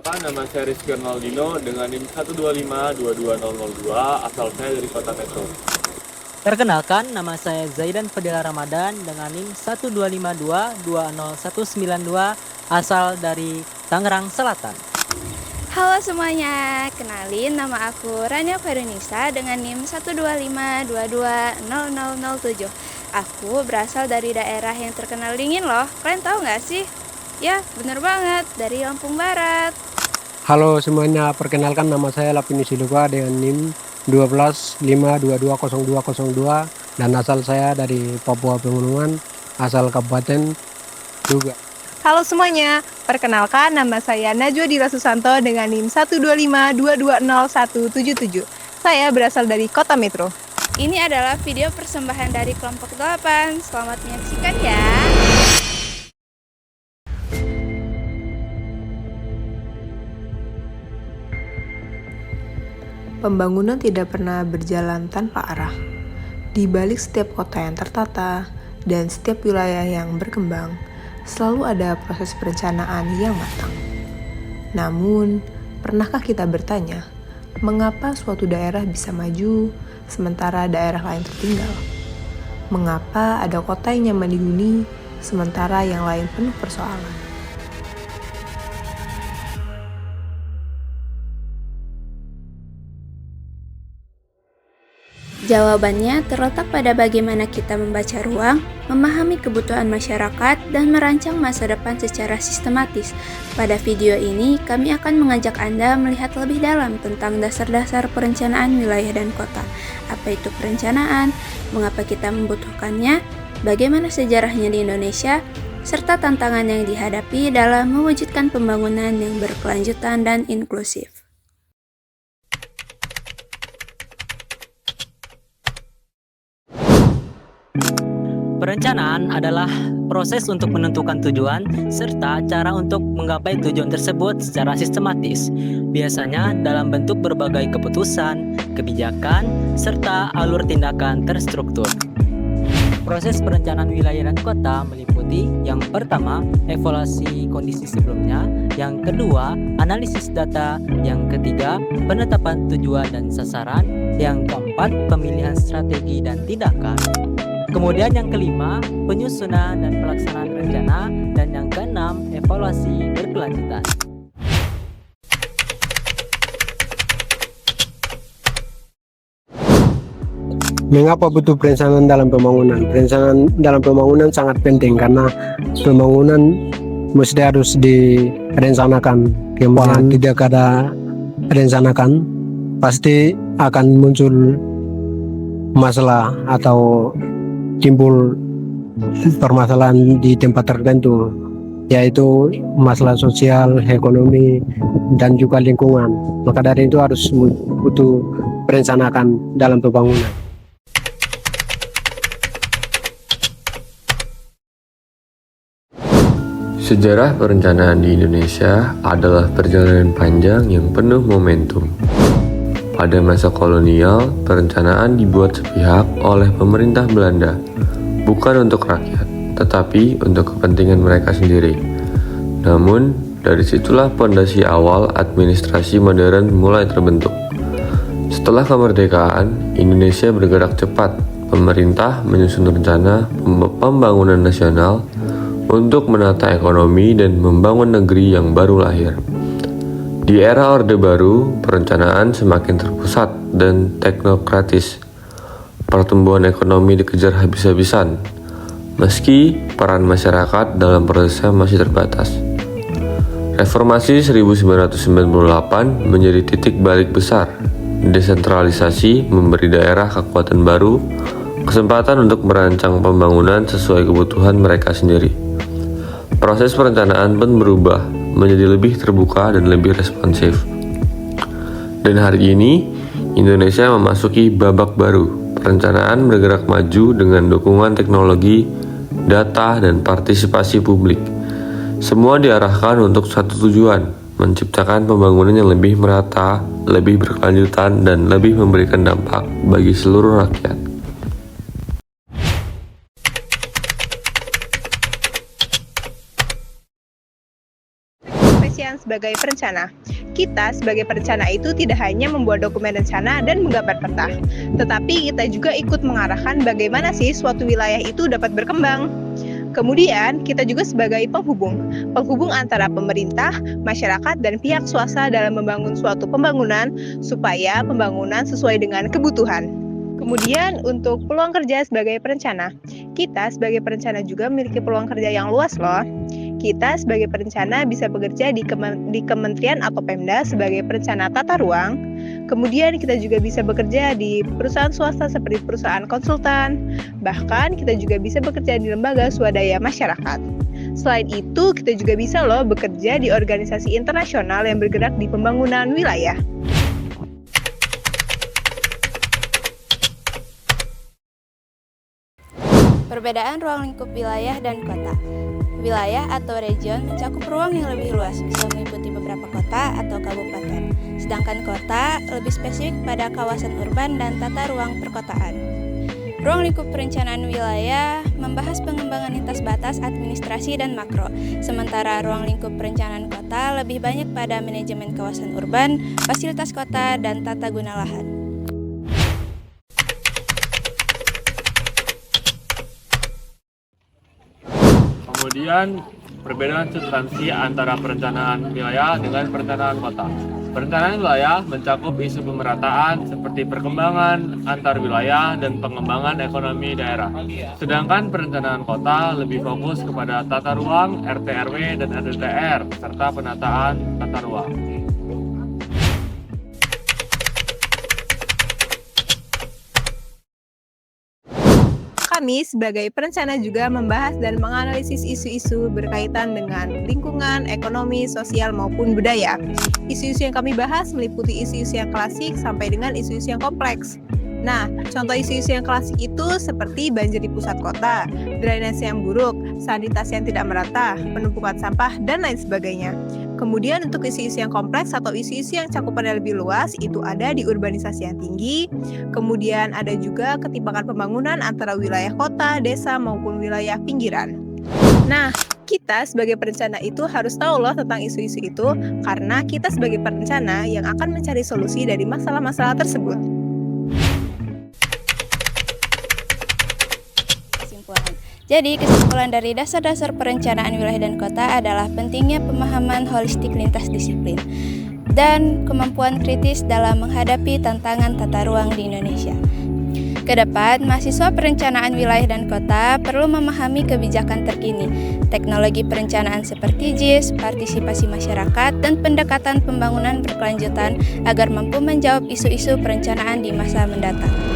Perkenalkan, nama saya Rizky Ronaldinho dengan NIM 125-22002, asal saya dari Kota Metro. Perkenalkan, nama saya Zaidan Fadila Ramadan dengan NIM 125220192 asal dari Tangerang Selatan. Halo semuanya, kenalin nama aku Rania Khairunisa dengan NIM 125220007. Aku berasal dari daerah yang terkenal dingin loh, kalian tahu nggak sih? Ya, bener banget, dari Lampung Barat. Halo semuanya, perkenalkan nama saya Lapini Siluka dengan NIM 1252220202 dan asal saya dari Papua Pegunungan, asal Kabupaten juga. Halo semuanya, perkenalkan nama saya Najwa Dira Susanto dengan NIM 125220177. Saya berasal dari Kota Metro. Ini adalah video persembahan dari kelompok 8. Selamat menyaksikan ya. Pembangunan tidak pernah berjalan tanpa arah. Di balik setiap kota yang tertata dan setiap wilayah yang berkembang, selalu ada proses perencanaan yang matang. Namun, pernahkah kita bertanya, mengapa suatu daerah bisa maju sementara daerah lain tertinggal? Mengapa ada kota yang nyaman dihuni sementara yang lain penuh persoalan? Jawabannya terletak pada bagaimana kita membaca ruang, memahami kebutuhan masyarakat, dan merancang masa depan secara sistematis. Pada video ini, kami akan mengajak Anda melihat lebih dalam tentang dasar-dasar perencanaan wilayah dan kota. Apa itu perencanaan, mengapa kita membutuhkannya, bagaimana sejarahnya di Indonesia, serta tantangan yang dihadapi dalam mewujudkan pembangunan yang berkelanjutan dan inklusif. Perencanaan adalah proses untuk menentukan tujuan serta cara untuk menggapai tujuan tersebut secara sistematis, biasanya dalam bentuk berbagai keputusan, kebijakan, serta alur tindakan terstruktur. Proses perencanaan wilayah dan kota meliputi yang pertama, evaluasi kondisi sebelumnya, yang kedua, analisis data, yang ketiga, penetapan tujuan dan sasaran, yang keempat, pemilihan strategi dan tindakan. Kemudian yang kelima, penyusunan dan pelaksanaan rencana, dan yang keenam, evaluasi berkelanjutan. Mengapa butuh perencanaan dalam pembangunan? Perencanaan dalam pembangunan sangat penting karena pembangunan mesti harus direncanakan. Kemudian tidak ada rencanakan, pasti akan muncul masalah atau timbul permasalahan di tempat tertentu, yaitu masalah sosial, ekonomi, dan juga lingkungan. Maka dari itu harus butuh perencanaan dalam pembangunan. Sejarah perencanaan di Indonesia adalah perjalanan panjang yang penuh momentum. Pada masa kolonial, perencanaan dibuat sepihak oleh pemerintah Belanda, bukan untuk rakyat, tetapi untuk kepentingan mereka sendiri. Namun, dari situlah pondasi awal administrasi modern mulai terbentuk. Setelah kemerdekaan, Indonesia bergerak cepat. Pemerintah menyusun rencana pembangunan nasional untuk menata ekonomi dan membangun negeri yang baru lahir. Di era Orde Baru, perencanaan semakin terpusat dan teknokratis. Pertumbuhan ekonomi dikejar habis-habisan, meski peran masyarakat dalam prosesnya masih terbatas. Reformasi 1998 menjadi titik balik besar. Desentralisasi memberi daerah kekuatan baru, kesempatan untuk merancang pembangunan sesuai kebutuhan mereka sendiri. Proses perencanaan pun berubah menjadi lebih terbuka dan lebih responsif. Dan hari ini, Indonesia memasuki babak baru. Perencanaan bergerak maju dengan dukungan teknologi, data, dan partisipasi publik. Semua diarahkan untuk satu tujuan, menciptakan pembangunan yang lebih merata, lebih berkelanjutan, dan lebih memberikan dampak bagi seluruh rakyat. sebagai perencana. Kita sebagai perencana itu tidak hanya membuat dokumen rencana dan menggambar peta, tetapi kita juga ikut mengarahkan bagaimana sih suatu wilayah itu dapat berkembang. Kemudian, kita juga sebagai penghubung antara pemerintah, masyarakat, dan pihak swasta dalam membangun suatu pembangunan supaya pembangunan sesuai dengan kebutuhan. Kemudian, untuk peluang kerja sebagai perencana, kita sebagai perencana juga memiliki peluang kerja yang luas loh. Kita sebagai perencana bisa bekerja di kementerian atau Pemda sebagai perencana tata ruang. Kemudian kita juga bisa bekerja di perusahaan swasta seperti perusahaan konsultan. Bahkan kita juga bisa bekerja di lembaga swadaya masyarakat. Selain itu, kita juga bisa loh bekerja di organisasi internasional yang bergerak di pembangunan wilayah. Perbedaan ruang lingkup wilayah dan kota. Wilayah atau region mencakup ruang yang lebih luas, bisa meliputi beberapa kota atau kabupaten. Sedangkan kota lebih spesifik pada kawasan urban dan tata ruang perkotaan. Ruang lingkup perencanaan wilayah membahas pengembangan lintas batas administrasi dan makro, sementara ruang lingkup perencanaan kota lebih banyak pada manajemen kawasan urban, fasilitas kota, dan tata guna lahan. Kemudian perbedaan substansi antara perencanaan wilayah dengan perencanaan kota. Perencanaan wilayah mencakup isu pemerataan seperti perkembangan antar wilayah dan pengembangan ekonomi daerah. Sedangkan perencanaan kota lebih fokus kepada tata ruang, RT/RW, dan RDTR, serta penataan tata ruang. Kami sebagai perencana juga membahas dan menganalisis isu-isu berkaitan dengan lingkungan, ekonomi, sosial, maupun budaya. Isu-isu yang kami bahas meliputi isu-isu yang klasik sampai dengan isu-isu yang kompleks. Nah, contoh isu-isu yang klasik itu seperti banjir di pusat kota, drainase yang buruk, sanitasi yang tidak merata, penumpukan sampah, dan lain sebagainya. Kemudian untuk isu-isu yang kompleks atau isu-isu yang cakupannya lebih luas itu ada di urbanisasi yang tinggi, kemudian ada juga ketimpangan pembangunan antara wilayah kota, desa maupun wilayah pinggiran. Nah, kita sebagai perencana itu harus tahu loh tentang isu-isu itu karena kita sebagai perencana yang akan mencari solusi dari masalah-masalah tersebut. Jadi, kesimpulan dari dasar-dasar perencanaan wilayah dan kota adalah pentingnya pemahaman holistik lintas disiplin dan kemampuan kritis dalam menghadapi tantangan tata ruang di Indonesia. Kedepan, mahasiswa perencanaan wilayah dan kota perlu memahami kebijakan terkini, teknologi perencanaan seperti JIS, partisipasi masyarakat, dan pendekatan pembangunan berkelanjutan agar mampu menjawab isu-isu perencanaan di masa mendatang.